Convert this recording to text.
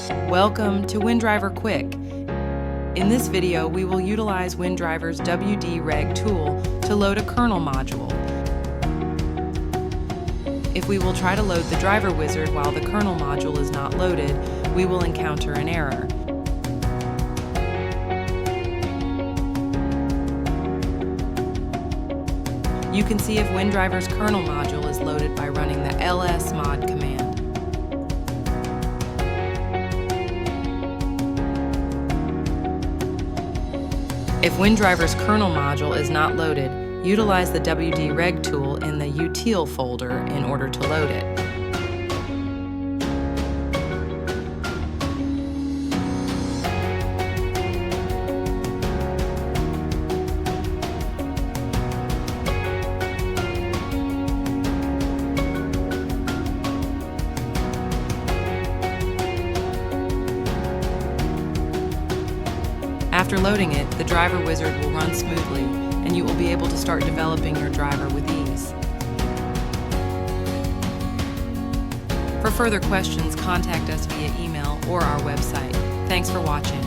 Welcome to WinDriver Quick. In this video, we will utilize WinDriver's wdreg tool to load a kernel module. If we will try to load the driver wizard while the kernel module is not loaded, we will encounter an error. You can see if WinDriver's kernel module is loaded by running the lsmod command. If WinDriver's kernel module is not loaded, utilize the wdreg tool in the util folder in order to load it. After loading it, the driver wizard will run smoothly, and you will be able to start developing your driver with ease. For further questions, contact us via email or our website. Thanks for watching.